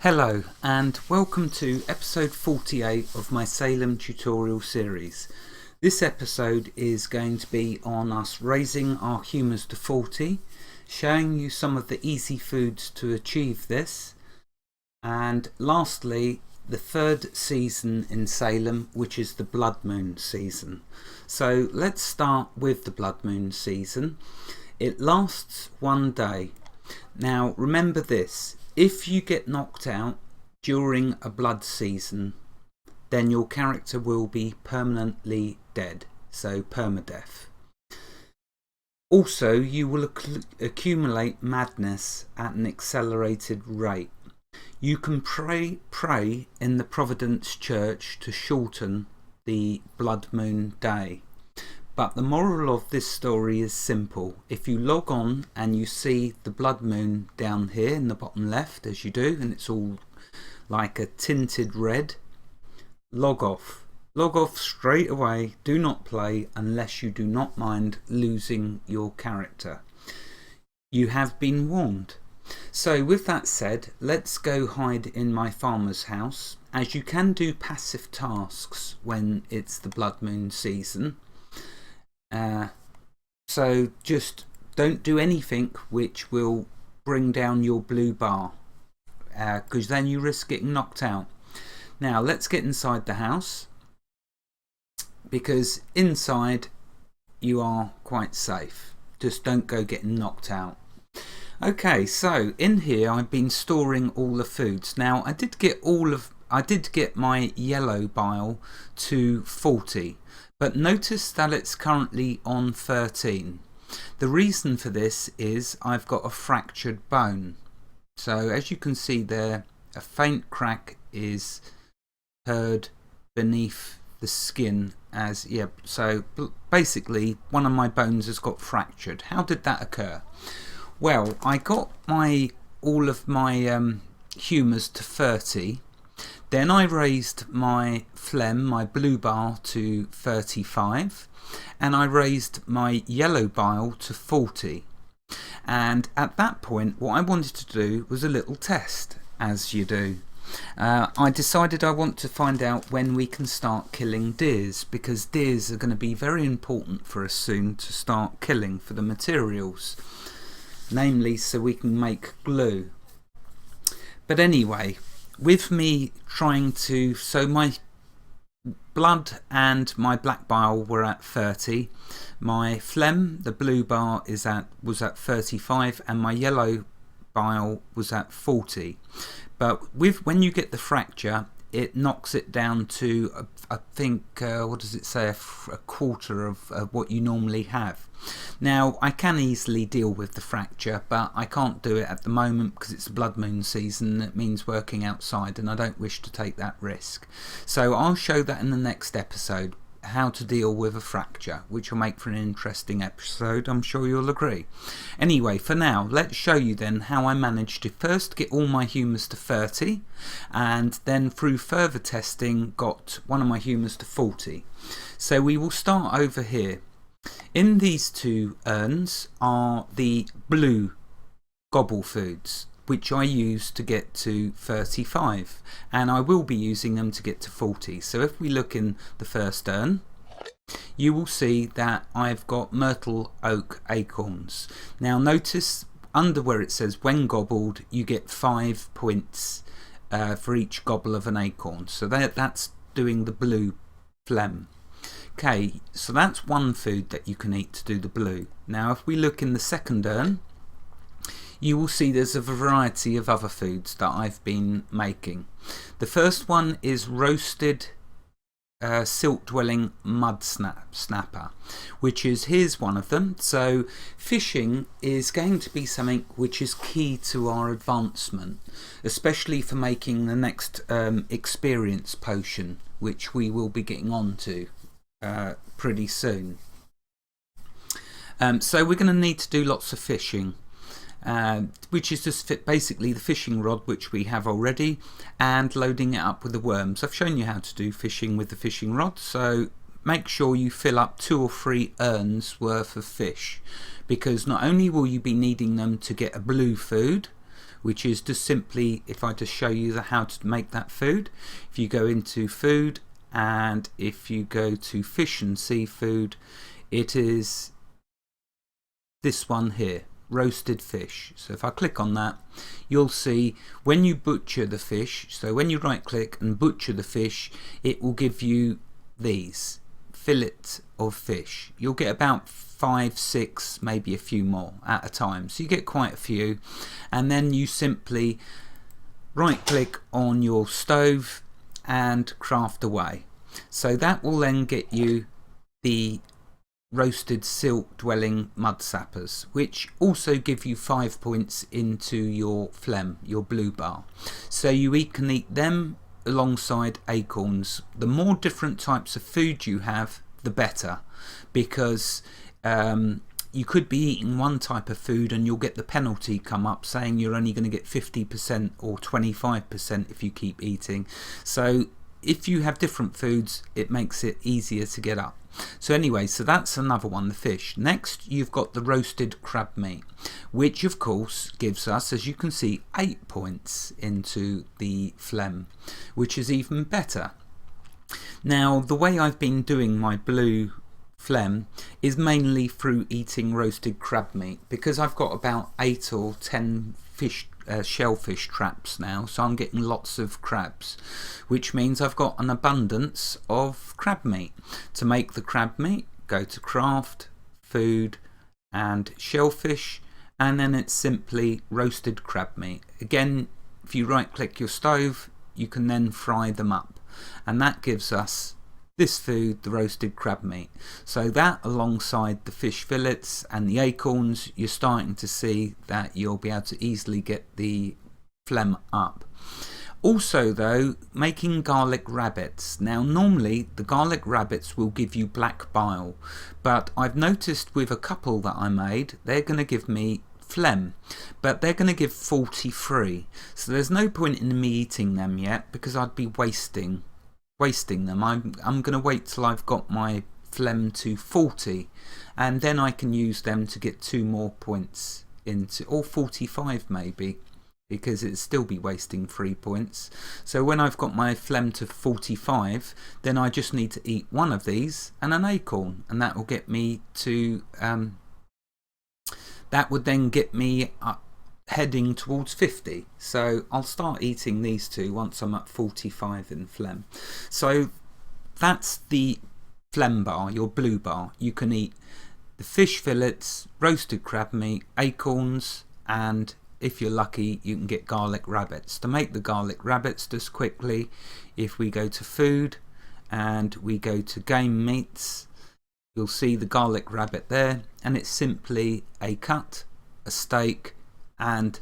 Hello and welcome to episode 48 of my Salem tutorial series. This episode is going to be on us raising our humours to 40, showing you some of the easy foods to achieve this, and lastly the third season in Salem, which is the Bloodmoon season. So let's start with the Bloodmoon season. It lasts one day. Now remember this, if you get knocked out during a blood season, then your character will be permanently dead, so permadeath. Also, you will accumulate madness at an accelerated rate. You can pray in the Providence Church to shorten the Blood Moon day. But the moral of this story is simple. If you log on and you see the Blood Moon down here in the bottom left, as you do, and it's all like a tinted red, log off. Log off straight away. Do not play unless you do not mind losing your character. You have been warned. So with that said, let's go hide in my farmer's house, as you can do passive tasks when it's the Blood Moon season. So just don't do anything which will bring down your blue bar, because then you risk getting knocked out. Now let's get inside the house, because inside you are quite safe. Just don't go getting knocked out. Okay, so in here I've been storing all the foods. Now I did get my yellow bile to 40. But notice that it's currently on 13. The reason for this is I've got a fractured bone. So as you can see there, a faint crack is heard beneath the skin so basically one of my bones has got fractured. How did that occur? Well, I got all of my humours to 30. Then I raised my phlegm, my blue bar, to 35, and I raised my yellow bile to 40. And at that point, what I wanted to do was a little test, as you do. I decided I want to find out when we can start killing deers, because deers are going to be very important for us soon to start killing for the materials, namely so we can make glue. But anyway, with me trying to, so my blood and my black bile were at 30, my phlegm, the blue bar, was at 35, and my yellow bile was at 40. But when you get the fracture, it knocks it down to, I think, what does it say, a quarter of what you normally have. Now, I can easily deal with the fracture, but I can't do it at the moment because it's the Blood Moon season. It means working outside, and I don't wish to take that risk. So I'll show that in the next episode, how to deal with a fracture, which will make for an interesting episode, I'm sure you'll agree. Anyway, for now, let's show you then how I managed to first get all my humours to 30, and then through further testing got one of my humours to 40. So we will start over here. In these two urns are the blue gobble foods, which I use to get to 35, and I will be using them to get to 40. So if we look in the first urn, you will see that I've got myrtle oak acorns. Now notice under where it says when gobbled, you get 5 points for each gobble of an acorn. So that's doing the blue phlegm. Okay, so that's one food that you can eat to do the blue. Now if we look in the second urn, you will see there's a variety of other foods that I've been making. The first one is roasted silt-dwelling mud snapper, which is, here's one of them. So fishing is going to be something which is key to our advancement, especially for making the next experience potion, which we will be getting on to pretty soon. So we're going to need to do lots of fishing, which is just basically the fishing rod which we have already, and loading it up with the worms. I've shown you how to do fishing with the fishing rod, so make sure you fill up 2 or 3 urns worth of fish, because not only will you be needing them to get a blue food, which is just simply, if I just show you how to make that food, if you go into food and if you go to fish and seafood, it is this one here, roasted fish. So if I click on that, you'll see when you butcher the fish, so when you right click and butcher the fish, it will give you these fillet of fish. You'll get about 5, 6, maybe a few more at a time, so you get quite a few, and then you simply right click on your stove and craft away. So that will then get you the roasted silk dwelling mud sappers, which also give you 5 points into your phlegm, your blue bar. So you can eat them alongside acorns. The more different types of food you have, the better, because you could be eating one type of food and you'll get the penalty come up saying you're only going to get 50% or 25% if you keep eating. So if you have different foods, it makes it easier to get up. So anyway, so that's another one, the fish. Next, you've got the roasted crab meat, which of course gives us, as you can see, 8 points into the phlegm, which is even better. Now, the way I've been doing my blue phlegm is mainly through eating roasted crab meat, because I've got about 8 or 10 fish shellfish traps now, so I'm getting lots of crabs, which means I've got an abundance of crab meat. To make the crab meat, go to craft, food and shellfish, and then it's simply roasted crab meat. Again, if you right click your stove, you can then fry them up, and that gives us this food, the roasted crab meat. So that, alongside the fish fillets and the acorns, you're starting to see that you'll be able to easily get the phlegm up. Also though, making garlic rabbits. Now normally the garlic rabbits will give you black bile, but I've noticed with a couple that I made, they're going to give me phlegm, but they're going to give 43, so there's no point in me eating them yet, because I'd be wasting them. I'm going to wait till I've got my phlegm to 40, and then I can use them to get 2 more points into, or 45 maybe, because it'd still be wasting 3 points. So when I've got my phlegm to 45, then I just need to eat one of these and an acorn, and that will get me to that would then get me up, heading towards 50. So I'll start eating these two once I'm at 45 in phlegm. So that's the phlegm bar, your blue bar. You can eat the fish fillets, roasted crab meat, acorns, and if you're lucky you can get garlic rabbits. To make the garlic rabbits, just quickly, if we go to food and we go to game meats, you'll see the garlic rabbit there, and it's simply a cut, a steak and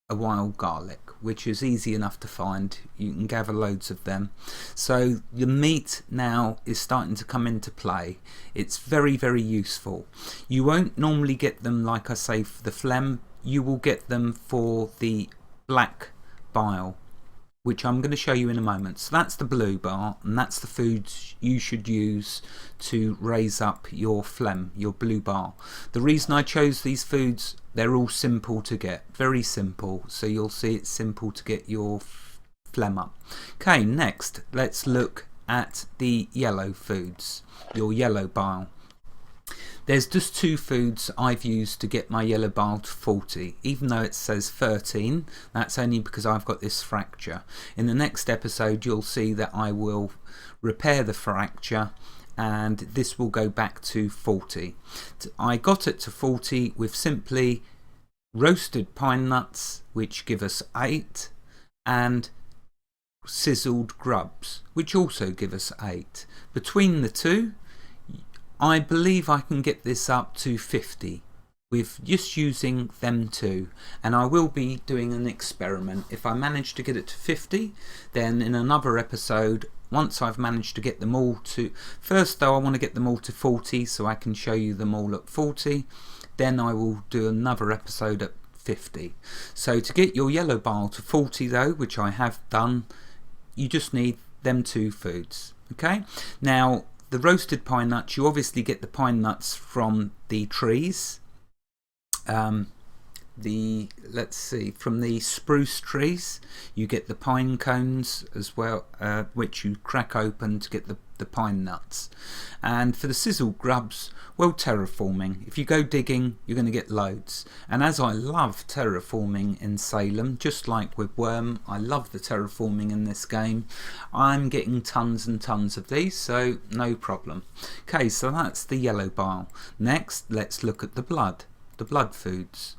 a wild garlic, which is easy enough to find. You can gather loads of them. So the meat now is starting to come into play. It's very, very useful. You won't normally get them, like I say, for the phlegm. You will get them for the black bile, which I'm going to show you in a moment. So that's the blue bar, and that's the foods you should use to raise up your phlegm, your blue bar. The reason I chose these foods, they're all simple to get, very simple. So you'll see it's simple to get your phlegm up. Okay, next let's look at the yellow foods, your yellow bile. There's just 2 foods I've used to get my yellow bile to 40, even though it says 13. That's only because I've got this fracture. In the next episode you'll see that I will repair the fracture, and this will go back to 40. I got it to 40 with simply roasted pine nuts, which give us 8, and sizzled grubs, which also give us 8. Between the two, I believe I can get this up to 50 with just using them 2, and I will be doing an experiment. If I manage to get it to 50, then in another episode, once I've managed to get them all to, first though I want to get them all to 40 so I can show you them all at 40, then I will do another episode at 50. So to get your yellow bile to 40 though, which I have done, you just need them 2 foods. Okay, now the roasted pine nuts, you obviously get the pine nuts from the trees. let's see, from the spruce trees you get the pine cones as well, which you crack open to get the pine nuts. And for the sizzle grubs, well, terraforming. If you go digging, you're going to get loads. And as I love terraforming in Salem, just like with Worm, I love the terraforming in this game. I'm getting tons and tons of these, so no problem. Okay, so that's the yellow bile. Next, let's look at the blood foods.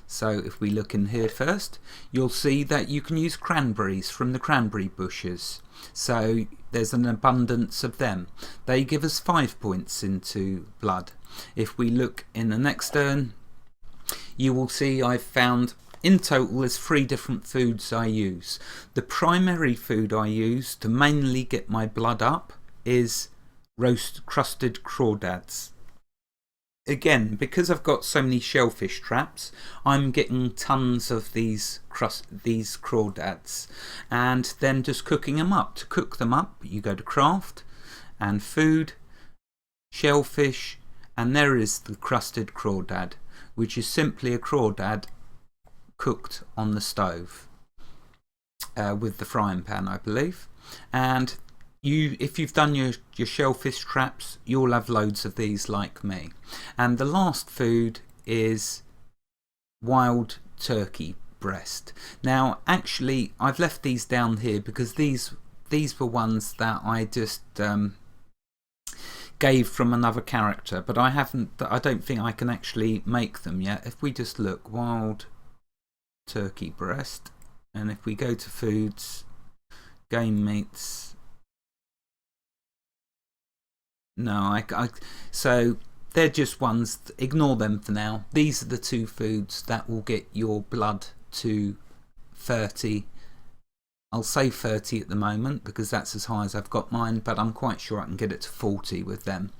So if we look in here first, you'll see that you can use cranberries from the cranberry bushes. So there's an abundance of them. They give us 5 points into blood. If we look in the next urn, you will see I've found in total there's 3 different foods I use. The primary food I use to mainly get my blood up is crusted crawdads. Again, because I've got so many shellfish traps, I'm getting tons of these crawdads, and then just cooking them up. To cook them up, you go to craft and food, shellfish, and there is the crusted crawdad, which is simply a crawdad cooked on the stove with the frying pan, I believe. And if you've done your shellfish traps, you'll have loads of these like me. And the last food is wild turkey breast. Now actually I've left these down here because these were ones that I just gave from another character, but I don't think I can actually make them yet. If we just look, wild turkey breast, and if we go to foods, game meats, no, so they're just ones, ignore them for now. These are the 2 foods that will get your blood to 30. I'll say 30 at the moment because that's as high as I've got mine, but I'm quite sure I can get it to 40 with them.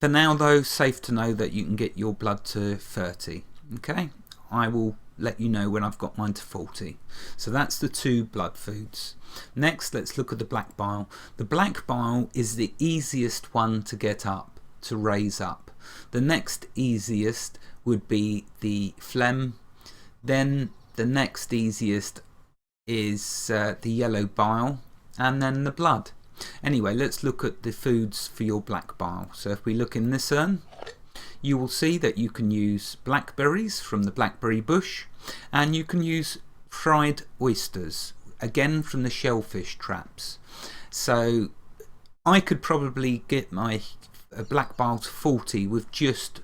For now though, safe to know that you can get your blood to 30. Okay, I will let you know when I've got mine to 40. So that's the 2 blood foods. Next, let's look at the black bile. The black bile is the easiest one to get up, to raise up. The next easiest would be the phlegm. Then the next easiest is the yellow bile, and then the blood. Anyway, let's look at the foods for your black bile. So if we look in this urn, you will see that you can use blackberries from the blackberry bush, and you can use fried oysters, again from the shellfish traps. So I could probably get my black bile to 40 with just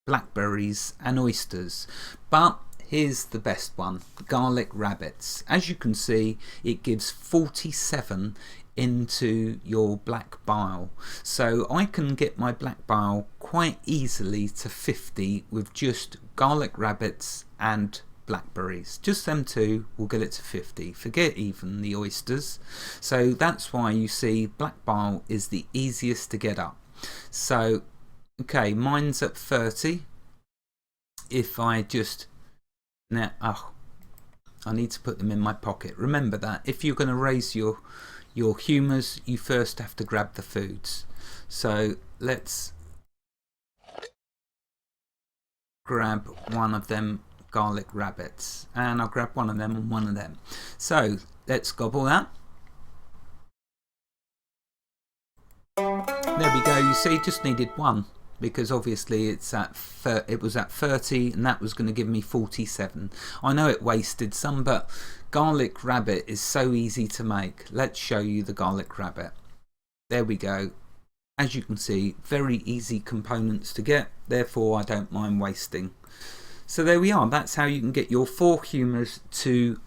blackberries and oysters, but here's the best one, garlic rabbits. As you can see, it gives 47 into your black bile, so I can get my black bile quite easily to 50 with just garlic rabbits and blackberries. Just them 2 will get it to 50. Forget even the oysters. So that's why you see black bile is the easiest to get up. So okay, mine's at 30. If I just now, I need to put them in my pocket. Remember that if you're going to raise your humours, you first have to grab the foods. So let's grab one of them garlic rabbits, and I'll grab one of them and one of them. So let's gobble that. There we go. You see, just needed 1 because obviously it was at 30 and that was going to give me 47. I know it wasted some, but garlic rabbit is so easy to make. Let's show you the garlic rabbit. There we go. As you can see, very easy components to get, therefore I don't mind wasting. So there we are. That's how you can get your 4 humours to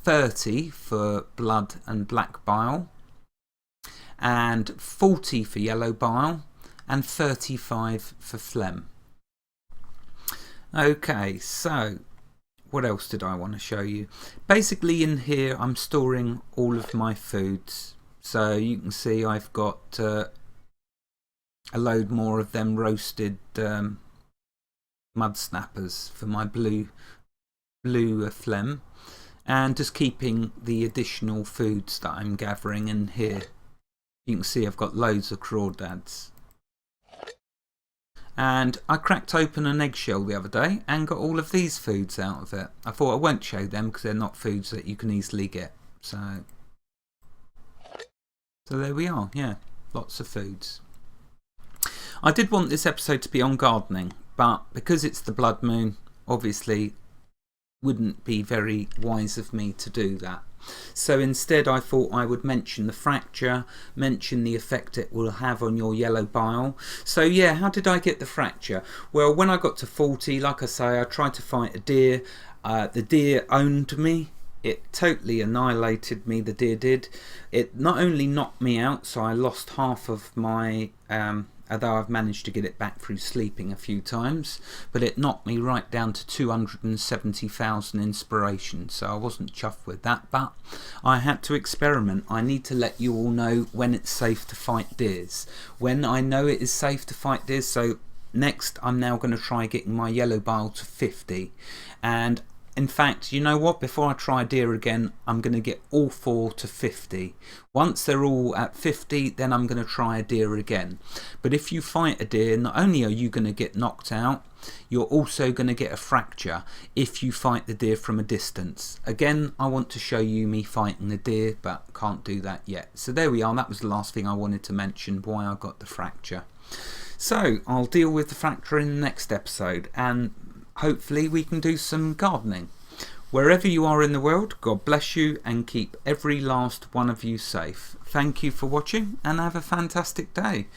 30 for blood and black bile, and 40 for yellow bile, and 35 for phlegm. Okay, so what else did I want to show you? Basically in here I'm storing all of my foods. So you can see I've got a load more of them roasted mud snappers for my blue phlegm, and just keeping the additional foods that I'm gathering in here. You can see I've got loads of crawdads. And I cracked open an eggshell the other day and got all of these foods out of it. I thought I won't show them because they're not foods that you can easily get. So there we are, yeah, lots of foods. I did want this episode to be on gardening, but because it's the blood moon, obviously wouldn't be very wise of me to do that. So instead I thought I would mention the fracture, mention the effect it will have on your yellow bile. So yeah, how did I get the fracture? Well, when I got to 40, like I say, I tried to fight a deer. The deer owned me. It totally annihilated me, the deer did. It not only knocked me out, so I lost half of my, although I've managed to get it back through sleeping a few times, but it knocked me right down to 270,000 inspiration, so I wasn't chuffed with that, but I had to experiment. I need to let you all know when it's safe to fight deers. When I know it is safe to fight deers, so next I'm now going to try getting my yellow bile to 50, and in fact, you know what, before I try deer again, I'm going to get all 4 to 50. Once they're all at 50, then I'm going to try a deer again. But if you fight a deer, not only are you going to get knocked out, you're also going to get a fracture if you fight the deer from a distance. Again, I want to show you me fighting the deer, but can't do that yet. So there we are, that was the last thing I wanted to mention, why I got the fracture. So I'll deal with the fracture in the next episode, and hopefully we can do some gardening. Wherever you are in the world, God bless you and keep every last one of you safe. Thank you for watching and have a fantastic day.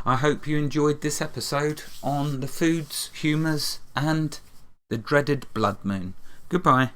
I hope you enjoyed this episode on the foods, humours and the dreaded blood moon. Goodbye.